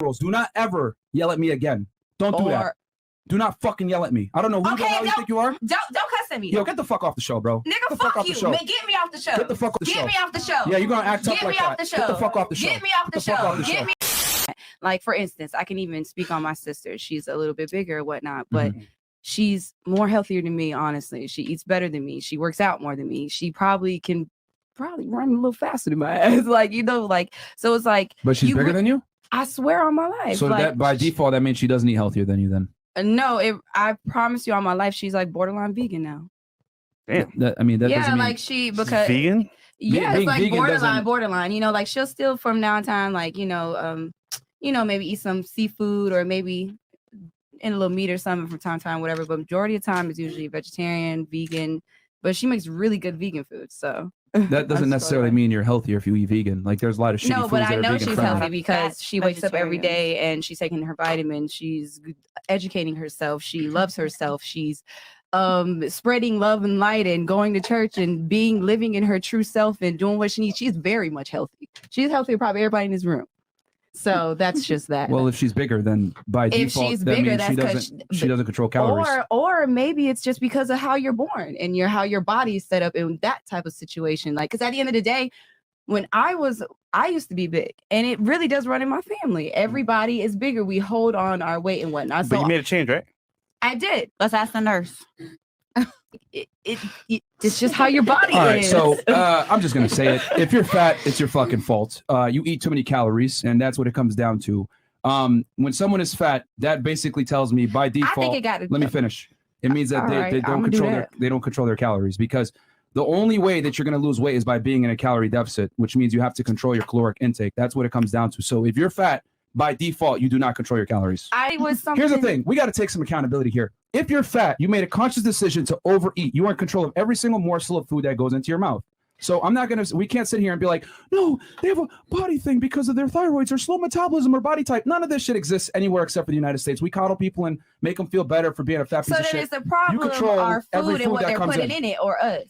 Girls, do not ever yell at me again. Don't do that. Do not fucking yell at me. I don't know who the hell you think you are. Don't cuss at me. Yo, get the fuck off the show, bro. Nigga, fuck you. Man, get me off the show. Get the fuck off the show. Get me off the show. Yeah, you're gonna act tough like that. Get the fuck off the show. Get the fuck off the show. Get me off the show. Get me. Like, for instance, I can even speak on my sister. She's a little bit bigger or whatnot, but she's more healthier than me, honestly. She eats better than me. She works out more than me. She probably can run a little faster than my ass. Like, you know, like, so it's like. But she's bigger than you? I swear on my life. So that by default, that means she doesn't eat healthier than you then? No, I promise you on my life, she's like borderline vegan now. Damn. That doesn't mean like because vegan? Yeah, it's like borderline, you know, like she'll still from now on time, like, you know, maybe eat some seafood or maybe in a little meat or something from time to time, whatever. But majority of the time is usually vegetarian, vegan, but she makes really good vegan food. So that doesn't necessarily mean you're healthier if you eat vegan. Like there's a lot of shitty foods that are vegan. No, but I know she's healthy because she wakes up every day and she's taking her vitamins. She's educating herself. She loves herself. She's spreading love and light and going to church and living in her true self and doing what she needs. She's very much healthy. She's healthier probably everybody in this room. So that's just that. Well, if she's bigger, then by default, that means she doesn't control calories. Or maybe it's just because of how you're born and how your body is set up in that type of situation. Like, because at the end of the day, when I used to be big, and it really does run in my family. Everybody is bigger. We hold on our weight and whatnot. But you made a change, right? I did. Let's ask the nurse. It's just how your body is. So I'm just gonna say it. If you're fat, it's your fucking fault. You eat too many calories, and that's what it comes down to. When someone is fat, that basically tells me by default. Let me finish. It means that they don't control their calories, because the only way that you're gonna lose weight is by being in a calorie deficit, which means you have to control your caloric intake. That's what it comes down to. So if you're fat, by default, you do not control your calories. Here's the thing. We got to take some accountability here. If you're fat, you made a conscious decision to overeat. You are in control of every single morsel of food that goes into your mouth. So we can't sit here and be like, no, they have a body thing because of their thyroids or slow metabolism or body type. None of this shit exists anywhere except for the United States. We coddle people and make them feel better for being a fat piece of shit. So then it's the problem of our food and what they're putting in it, or us?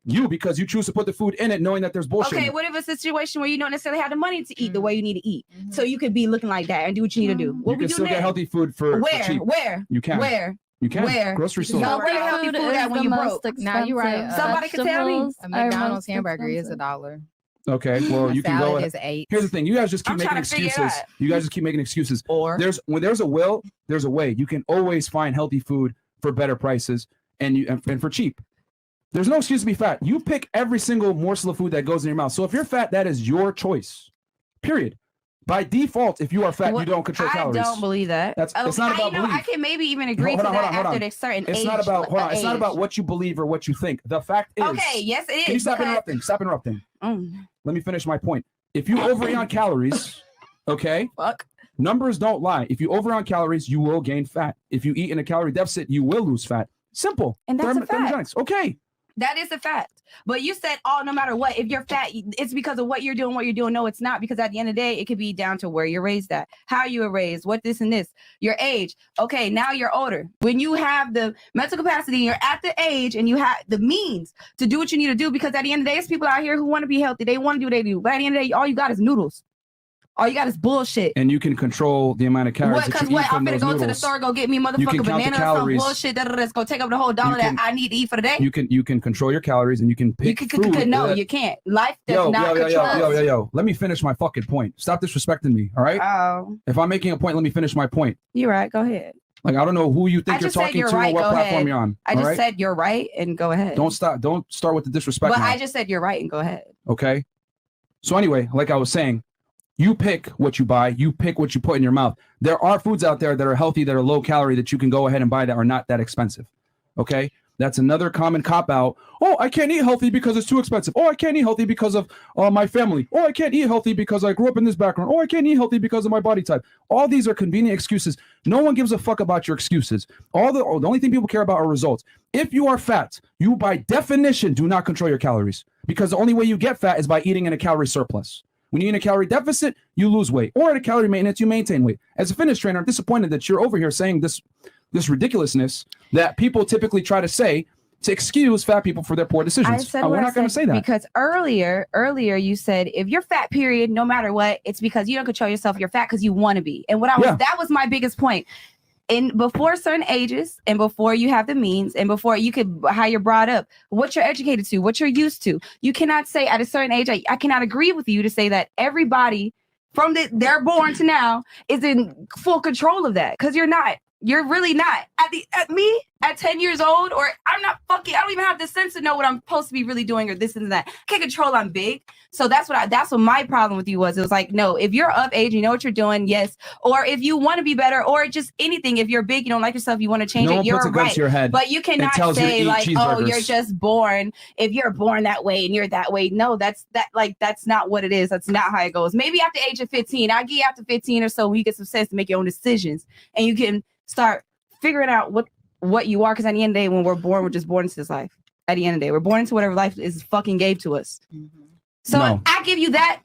You, because you choose to put the food in it knowing that there's bullshit. Okay, what if it's a situation where you don't necessarily have the money to eat the way you need to eat? So you could be looking like that and do what you need to do. What you can still get healthy food for cheap. Where? You can. Where? You can. Where? Grocery store. Where healthy food at when you broke? Now you're right. Somebody can tell me. A McDonald's hamburger is $1. Okay, well, you can go. Is $8. Here's the thing: you guys just keep making excuses. You guys just keep making excuses. Or when there's a will, there's a way. You can always find healthy food for better prices and for cheap. There's no excuse to be fat. You pick every single morsel of food that goes in your mouth. So if you're fat, that is your choice. Period. By default, if you are fat, you don't control calories. I don't believe that. It's not about belief. I can maybe even agree to that after a certain age. It's not about what you believe or what you think. The fact is. Okay, yes, it is. Can you stop interrupting? Stop interrupting. Let me finish my point. If you overeat on calories, okay? Numbers don't lie. If you overeat on calories, you will gain fat. If you eat in a calorie deficit, you will lose fat. Simple. And that's a fact. Okay. That is a fact. But you said, no matter what, if you're fat, it's because of what you're doing. No, it's not. Because at the end of the day, it could be down to where you're raised at, how you were raised, what this and this, your age. Okay, now you're older. When you have the mental capacity, you're at the age and you have the means to do what you need to do. Because at the end of the day, there's people out here who want to be healthy. They want to do what they do. But at the end of the day, all you got is noodles. All you got is bullshit. And you can control the amount of calories that you eat from those noodles. I'm gonna go to the store, go get me motherfucking banana or some bullshit that's gonna take up the whole dollar that I need to eat for the day. You can control your calories and you can pick food. No, you can't. Life does not control. Yo. Let me finish my fucking point. Stop disrespecting me, all right? If I'm making a point, let me finish my point. You're right. Go ahead. Like, I don't know who you think you're talking to or what platform you're on. I just said you're right and go ahead. Don't start with the disrespect. But I just said you're right and go ahead. Okay. So anyway, like I was saying, you pick what you buy. You pick what you put in your mouth. There are foods out there that are healthy, that are low calorie, that you can go ahead and buy that are not that expensive. Okay? That's another common cop-out. Oh, I can't eat healthy because it's too expensive. Oh, I can't eat healthy because of my family. Oh, I can't eat healthy because I grew up in this background. Oh, I can't eat healthy because of my body type. All these are convenient excuses. No one gives a fuck about your excuses. The only thing people care about are results. If you are fat, you by definition do not control your calories, because the only way you get fat is by eating in a calorie surplus. When you're in a calorie deficit, you lose weight. Or at a calorie maintenance, you maintain weight. As a fitness trainer, I'm disappointed that you're over here saying this ridiculousness that people typically try to say to excuse fat people for their poor decisions. I said we're not going to say that. Because earlier you said if you're fat, period, no matter what, it's because you don't control yourself. You're fat because you want to be. And that was my biggest point. And before certain ages, and before you have the means, and before you could, how you're brought up, what you're educated to, what you're used to, you cannot say at a certain age. I cannot agree with you to say that everybody from they're born to now is in full control of that, because you're not. You're really not. At 10 years old, or I don't even have the sense to know what I'm supposed to be really doing, or this and that. I can't control I'm big. So that's what my problem with you was. It was like, no, if you're of age, you know what you're doing, yes. Or if you want to be better, or just anything, if you're big, you don't like yourself, you want to change it, you're right. To your head, but you cannot say like, oh, you're just born. If you're born that way and you're that way. No, that's not what it is. That's not how it goes. Maybe after the age of 15, I'll give you after 15 or so, you get some sense to make your own decisions, and you can start figuring out what you are, because at the end of the day, when we're born, we're just born into this life. At the end of the day, we're born into whatever life is fucking gave to us. Mm-hmm. So I give you that,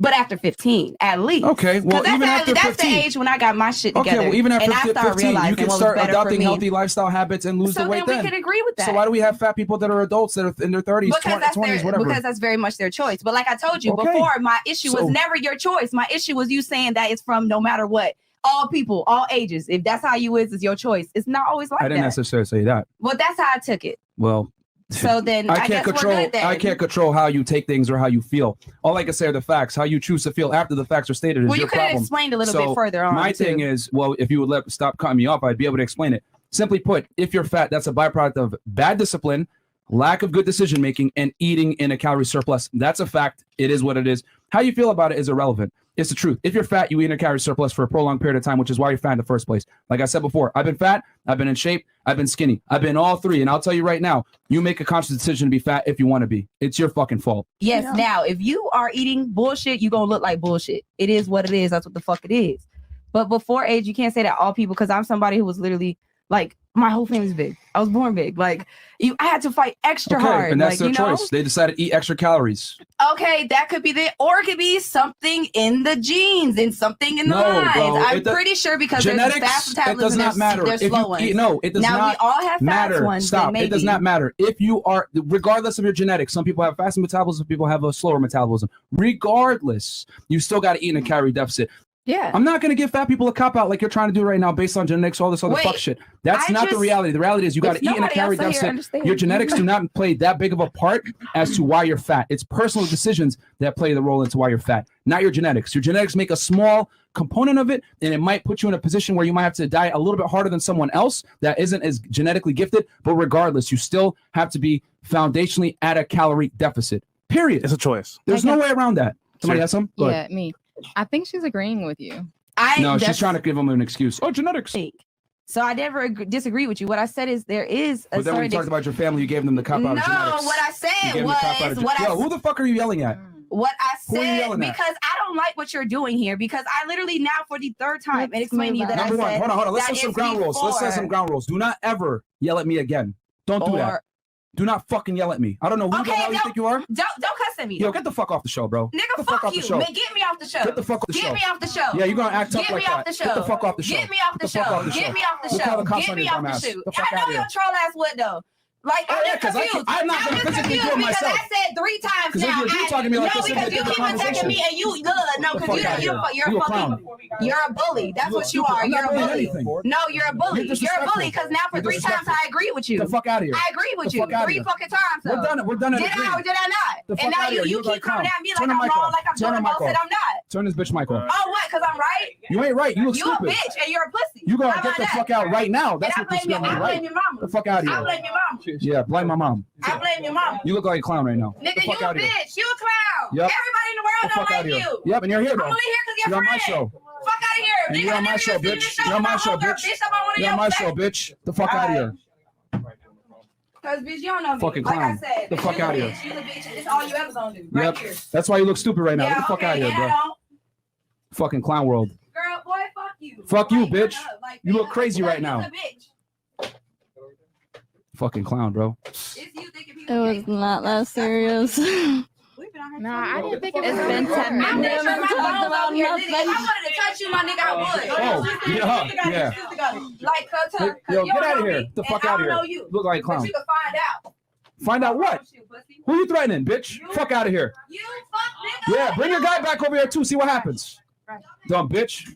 but after 15, at least. Okay, well, even after 15, that's the age when I got my shit together. Okay, well, even after 15, you can start adopting healthy lifestyle habits and lose the weight. So then we can agree with that. So why do we have fat people that are adults that are in their 30s, 20s, whatever? Because that's very much their choice. But like I told you before, my issue was never your choice. My issue was you saying that it's from no matter what. All people, all ages. If that's how you is your choice. It's not always like that. I didn't necessarily say that. Well, that's how I took it. Well, so then I can't control how you take things or how you feel. All I can say are the facts. How you choose to feel after the facts are stated is your problem. Well, you could have explained a little bit further on. My thing is, well, if you would stop cutting me off, I'd be able to explain it. Simply put, if you're fat, that's a byproduct of bad discipline, lack of good decision making, and eating in a calorie surplus. That's a fact. It is what it is. How you feel about it is irrelevant. It's the truth. If you're fat, you eat in a calorie surplus for a prolonged period of time, which is why you're fat in the first place. Like I said before, I've been fat, I've been in shape, I've been skinny. I've been all three. And I'll tell you right now, you make a conscious decision to be fat if you want to be. It's your fucking fault. Yes. Yeah. Now, if you are eating bullshit, you're going to look like bullshit. It is what it is. That's what the fuck it is. But before age, you can't say that all people, because I'm somebody who was literally like, my whole family's big. I was born big. Like, I had to fight extra hard. And that's their choice. They decided to eat extra calories. Okay, that could be or it could be something in the genes and something in the lines. I'm pretty sure, because genetics, there's fast metabolism. It does not matter. There's slow ones. No, it does not matter. Now we all have fast ones. Stop. It does not matter. If you are, regardless of your genetics, some people have fast metabolism, some people have a slower metabolism. Regardless, you still got to eat in a calorie deficit. Yeah. I'm not going to give fat people a cop out like you're trying to do right now based on genetics, all this other fuck shit. That's not the reality. The reality is you got to eat in a calorie deficit. Your genetics do not play that big of a part as to why you're fat. It's personal decisions that play the role into why you're fat, not your genetics. Your genetics make a small component of it, and it might put you in a position where you might have to diet a little bit harder than someone else that isn't as genetically gifted. But regardless, you still have to be foundationally at a calorie deficit. Period. It's a choice. There's no way around that. Somebody has some? Go ahead. Me. I think she's agreeing with you. No, she's trying to give them an excuse. Oh, genetics. So I never disagree with you. What I said is there is a But then when you talked about your family, you gave them the cop out of genetics. No, what I said was who the fuck are you yelling at? What I said, because I don't like what you're doing here, because I literally now for the third time and explain to you that Number one, hold on. Let's set some ground rules. Let's set some ground rules. Do not ever yell at me again. Don't do that. Do not fucking yell at me. I don't know who the hell you think you are. Don't cuss at me. Yo, get the fuck off the show, bro. Nigga, fuck you. Man, get me off the show. Get the fuck off the show. Get me off the show. Yeah, you're gonna act tough like that. Get the fuck off the show. Get me off the show. Get me off the show. Get me off the show. I know your troll ass would though. Like, I'm confused. I'm not gonna physically do it myself. Because I said 3 times now. You're talking to me like this. Because you keep attacking me and you because you're a fucking you're a bully. That's what you are. You're a bully. No, you're a bully. You're a bully because now for 3 times I agree with you. The fuck out of here. I agree with you. 3 fucking times. We're done. Did I or did I not? And now you keep coming at me like I'm wrong, like I'm doing the most that I'm not. Turn this bitch mic on. Oh, what? Because I'm right? You ain't right. You look stupid. You a bitch and you're a pussy. You gonna get the fuck out right now. That's what this is. I blame your mama. The fuck out of here. I blame your mama. Yeah, blame my mom. I blame your mom. You look like a clown right now. Nigga, you a bitch. You a clown. Yep. Everybody in the world don't like you. Yep, and you're here, bro. I'm only here because you're on my show. Fuck out of here. And you're on my show, bitch. You're on my show, bitch. You're on my show, bitch. The fuck out of here. Because, bitch, you don't know me. Fucking clown. Like I said, the fuck out of here. You the bitch. It's all you ever gonna do. Right here. That's why you look stupid right now. Get the fuck out of here, bro. Fucking clown world. Girl, boy, fuck you. Fuck you, bitch. You look crazy right now. Fucking clown, bro. It was not that serious. Nah, I didn't think it was. It's been 10 minutes. I wanted to touch you, my nigga, I would. Yeah. Like, Yo, get out of here. Get the fuck out of here. You. Look like a clown. But you can find out. Find out what? Who you threatening, bitch? Fuck out of here. You fuck nigga. Yeah, bring your guy back over here too. See what happens. Dumb bitch.